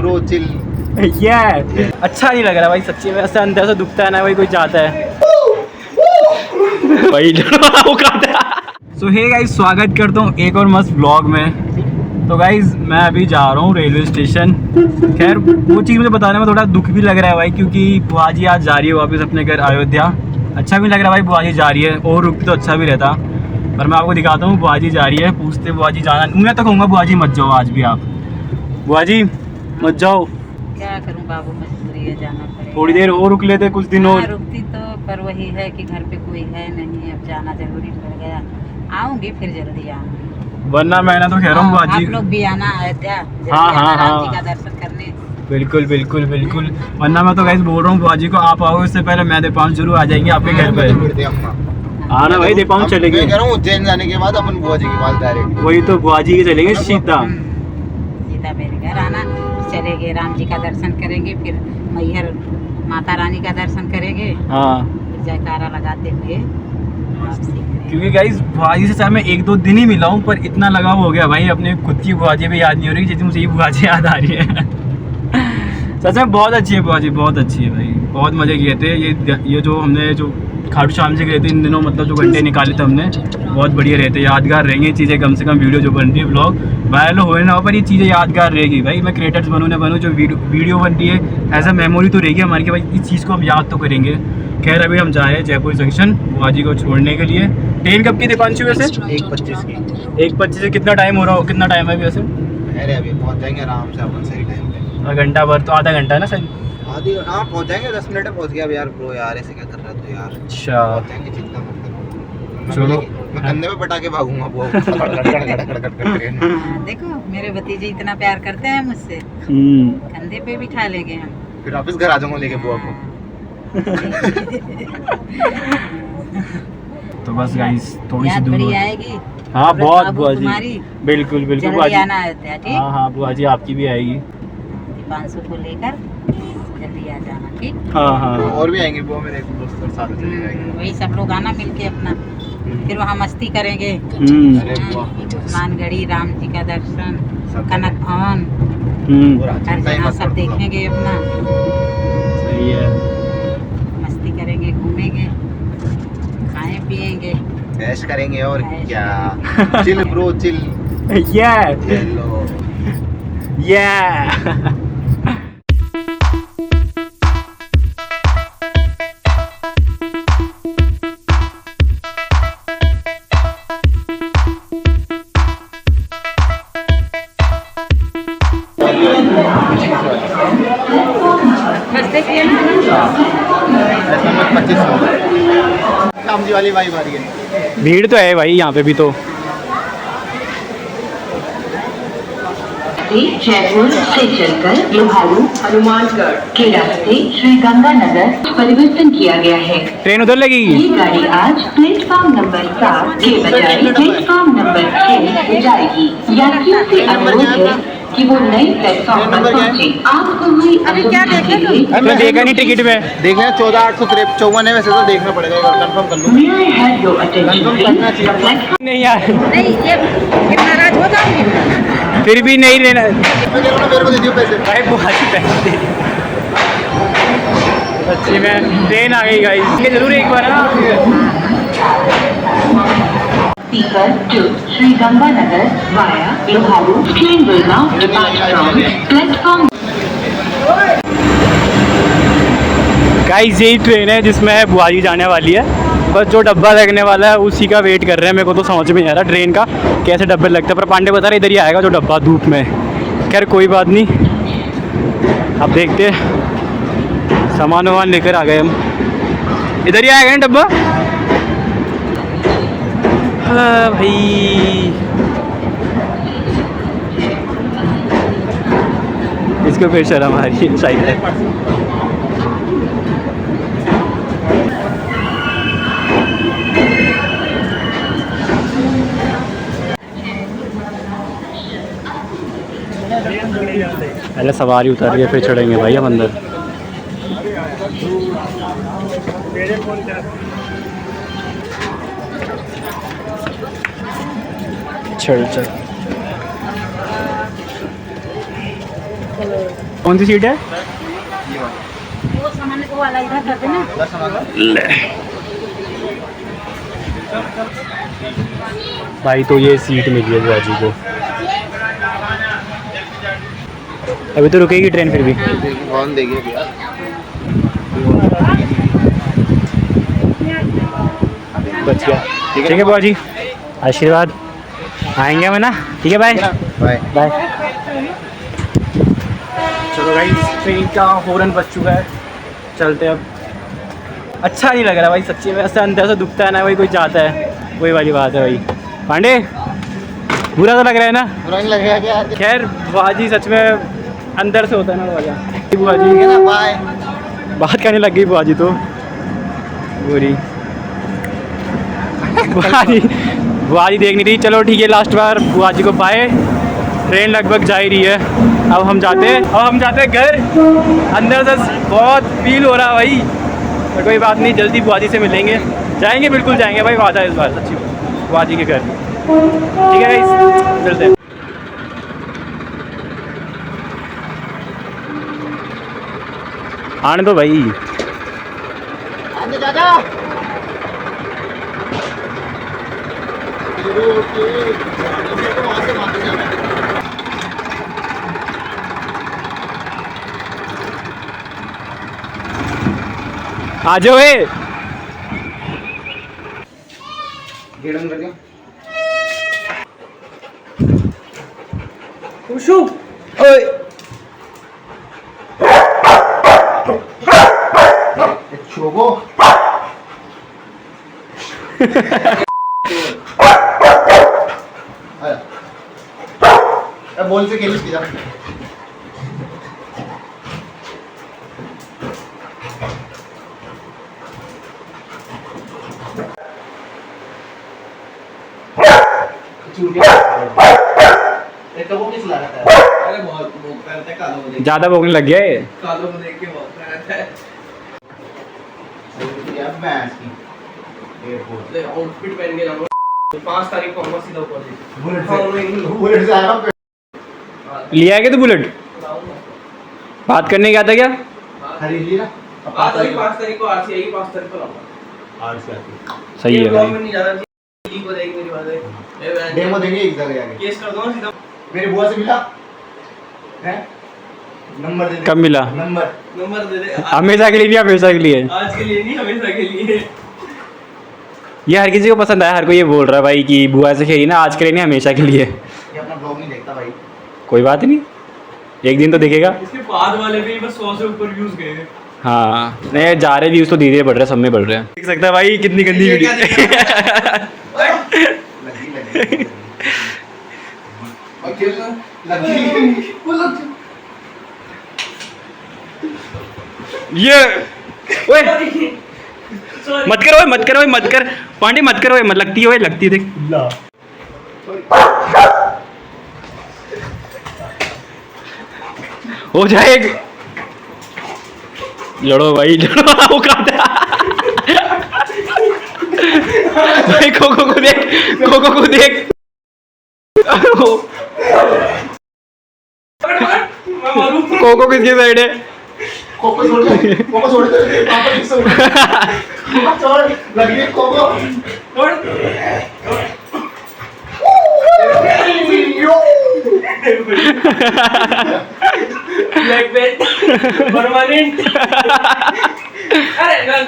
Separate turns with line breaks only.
Bro chill.
ये अच्छा नहीं लग रहा भाई सच्ची में, ऐसा अंदर से दुखता है ना भाई, कोई चाहता है भाई वो खाता है। सो हे गाइस, स्वागत करता हूँ एक और मस्त ब्लॉग में। तो गाइस मैं अभी जा रहा हूँ रेलवे स्टेशन। खैर वो चीज़ मुझे बताने में थोड़ा दुख भी लग रहा है भाई, क्योंकि बुआ जी आज जा रही है वापस अपने घर अयोध्या। अच्छा भी लग रहा है भाई, बुआ जी जा रही है, और रुकती तो अच्छा भी रहता। पर मैं आपको दिखाता हूँ, बुआ जी जा रही है। पूछते बुआ जी जाना, मैं तो कहूँगा बुआ जी मत जाओ आज भी आप, बुआ जी मत जाओ।
क्या करूं बाबू, मजबूरी है, जाना पड़ेगा।
थोड़ी देर और रुक लेते, कुछ दिन और।
रुकती तो, पर वही है कि घर पे कोई है नहीं, अब जाना जरूरी पड़ गया। आऊंगी फिर जल्दी आऊंगी,
वरना मैं ना तो कह रहा हूँ बुआ जी,
आप लोग भी आना अयोध्या,
हाँ
राम जी का दर्शन करने।
बिल्कुल बिल्कुल बिल्कुल। वरना मैं तो गाइस बोल रहा हूँ बुआ जी को, आप आओ इससे पहले मैं दीपांश जरूर आ जाएंगे आपके घर पे। हाँ ना भाई, दीपांश चलेंगे।
मैं कह रहा हूँ उज्जैन जाने के बाद अपन बुआ जी के पास डायरेक्ट।
वही तो, बुआ जी के चलेंगे सीधा
सीधा मेरे घर आना, चलेंगे राम जी का दर्शन करेंगे, फिर मैहर माता रानी का दर्शन करेंगे।
हाँ,
जयकारा लगाते हुए वापसी करेंगे।
क्योंकि गाइस बुआ जी से चाहे मैं एक दो दिन ही मिला हूँ, पर इतना लगाव हो गया भाई, अपने खुद की बुआ जी भी याद नहीं हो रही जैसे मुझे ये बुआ जी याद आ रही है। सच में बहुत अच्छी है बुआ जी, बहुत अच्छी है भाई, बहुत मज़े किए थे। ये जो हमने जो खाटू श्याम जी गए थे इन दिनों, मतलब जो घंटे निकाले थे हमने, बहुत बढ़िया रहते, यादगार रहेंगी ये चीज़ें। कम से कम वीडियो जो बन रही है, ब्लॉग वायरल हो ना हो, पर ये चीज़ें यादगार रहेगी भाई। मैं क्रिएटर्स बनूँ ना बनूँ, जो वीडियो बन रही है एज अ मेमोरी तो रहेगी हमारी कि भाई इस चीज़ को हम याद तो करेंगे। खैर अभी हम जा रहे हैं जयपुर जंक्शन बुआ जी को छोड़ने के लिए। ट्रेन कब की दीपांशु वैसे?
1:25 की।
1:25 से कितना टाइम हो रहा हो, कितना टाइम है अभी वैसे?
अरे अभी पहुंच जाएंगे आराम से अपन सही टाइम पे।
घंटा भर तो, आधा घंटा है ना सर?
आधी, हाँ पहुंच जाएंगे, 10 मिनट में पहुंच गया। अब यार ब्रो यार ऐसे क्या कर रहा है तू यार?
अच्छा
पहुंच जाएंगे, चिंता मत कर।
चलो।
मैं कंधे पे पटा के भागूंगा वो।
देखो मेरे भतीजे इतना प्यार करते हैं मुझसे, कंधे पे बिठा लेंगे हम,
फिर वापस घर आ जाऊंगा लेके बुआ को।
तो बस गाइस थोड़ी सी
याद
दूर
बड़ी आएगी।
हाँ बहुत
बाबू
बुआ जी,
तुम्हारी
बिल्कुल बिल्कुल बुआ
जल्दी
जी।
आना अयोध्या, ठीक?
हाँ हाँ बुआ जी आपकी भी आएगी।
दीपांशु को लेकर जल्दी आ जाना, ठीक?
हाँ हाँ
और भी आएंगे बुआ, मेरे दोस्त और साथ चले जाएंगे।
वही सब लोग आना मिलके अपना, फिर वहाँ मस्ती करेंगे।
अरे बुआ
मानगढ़ी राम जी का दर्शन, कनक भवन, हर जगह सब देखेंगे अपना,
सही है।
मस्ती करेंगे, घूमेंगे, खाएं पिएंगे,
ऐश करेंगे और क्या। Chill bro chill.
ये
हेलो
ये
श्याम जी वाली वाइब आ रही है।
भीड़ तो है भाई यहाँ पे भी तो।
जयपुर से चलकर लोहारू हनुमानगढ़ के रास्ते श्री गंगानगर परिवर्तन किया गया है।
ट्रेन उधर लगेगी।
ये गाड़ी आज प्लेटफॉर्म नंबर 7 के बजाय प्लेटफॉर्म नंबर 6 जाएगी। यात्रियों से अनुरोध है कि वो नई प्लेटफॉर्म पर पहुंचे। आपको हुई
अभी क्या देखे तुम?
मैं देखा नहीं टिकट में।
देख लेना 14,853 है वैसे तो, देखना पड़ेगा एक बार, कंफर्म कर लूँ।
May I have your attention,
confirm करना
please? The
चाहिए।
platform
नहीं यार,
नहीं ये नाराज हो जाऊंगी।
फिर भी नहीं लेना
मेरे को दे दियो पैसे।
भाई, बुआ जी पैसे दे। सच्ची में ट्रेन आ गई गाइस, ये जरूर एक बार ना।
Speaker to Sri Ganganagar via Loharu. Train will now depart from platform.
Guys यही ट्रेन है जिसमें बुआ जी जाने वाली है, बस जो डब्बा लगने वाला है उसी का वेट कर रहे हैं। मेरे को तो समझ में नहीं आ रहा ट्रेन का कैसे डब्बे लगते हैं, पर पांडे बता रहे इधर ही आएगा जो डब्बा धूप में। खैर कोई बात नहीं, अब देखते हैं। सामान वामान लेकर आ गए हम, इधर ही आएगा ना डब्बा। हाँ भाई, इसको फिर शर्म आ रही है शायद। पहले सवारी उतर रही है, फिर चढ़ेंगे भाई हम अंदर। चल चल कौन सी सीट है?
वो सामान को वाला इधर कर देना।
भाई तो ये सीट मिली है बुआ जी को। अभी तो रुकेगी ट्रेन फिर भी।
कौन देगी भैया?
बच गया। ठीक है बुआ जी, आशीर्वाद। आएंगे हम, है ना? ठीक है, बाय
बाय
बाय। चलो भाई, ट्रेन का हॉर्न बज चुका है, चलते अब। अच्छा नहीं लग रहा भाई सच्ची में, ऐसा अंदर से दुखता है ना भाई, कोई चाहता है, वही वाली बात है भाई। पांडे, बुरा तो लग रहा है ना?
बुरा नहीं लगेगा क्या?
खैर बुआ जी सच में अंदर से होता है ना वजह। बुआ जी
ठीक है ना, बाय।
बात करने लग गई बुआ जी तो। बुरी बुआ जी देख नहीं रही। चलो ठीक है, लास्ट बार बुआ जी को बाय। ट्रेन लगभग जा ही रही है, अब हम जाते हैं घर। अंदर से बहुत फील हो रहा है भाई, पर कोई बात नहीं, जल्दी बुआ जी से मिलेंगे, जाएंगे, बिल्कुल जाएंगे भाई, वादा है इस बार सच्ची बुआ जी के घर। ठीक है गाइस, चलते हैं। आने दो भाई।
दादा
आ जाओ।
गेट बंद कर दिया।
खुशू,
ओए छोगो बोल से खेल सीधा।
ज्यादा भोगने लग गया है।
कालों में देख के बहुत रहता है यार। भैंस की एयरपोर्ट ले आउटफिट पहन के जाऊंगा 5 तारीख को। हम सीधा ऊपर बुलेट से आएगा।
लिया है क्या तू बुलेट? बात करने गया था क्या?
खरीद ली ना।
5 तारीख को आरसी आएगी, 5 तारीख को लाऊंगा।
आरसी
सही है
ब्लॉग में
भाई।
नहीं जाना चाहिए, लीक हो जाएगी मेरी बात है।
डेमो देंगे एक जगह जाके।
केस कर दूंगा सीधा।
मेरी बुआ से मिला है, नंबर दे दे।
कब मिला?
नंबर दे दे।
हमेशा के लिए नहीं, हमेशा के लिए।
आज के लिए नहीं, हमेशा के लिए।
ये हर किसी को पसंद आया, हर कोई ये बोल रहा है भाई कि बुआ से खेली ना, आज के लिए नहीं, हमेशा के लिए।
ये अपना ब्लॉग नहीं देखता भाई।
कोई बात नहीं, एक दिन तो देखेगा।
इसके बाद वाले भी बस 100 से ऊपर व्यूज गए हैं।
हाँ नहीं, जा रहे व्यूज तो धीरे धीरे बढ़ रहे हैं, सब में बढ़ रहे हैं। देख सकता है भाई कितनी गंदी
ये
वीडियो।
लगी
ये ओए मत कर, ओए मत कर, ओए मत कर पांडे, मत कर, ओए मत। लगती है, ओए लगती है, देख हो जाएगा। लड़ो भाई लड़ो। वो खाता भाई, कोको को देख, कोको को देख। कोको किसकी साइड है?
कोको छोड़ दे, कोको छोड़ दे, पापा किससे कोको छोड़ लगी है कोको छोड़।
Black belt permanent. अरे गन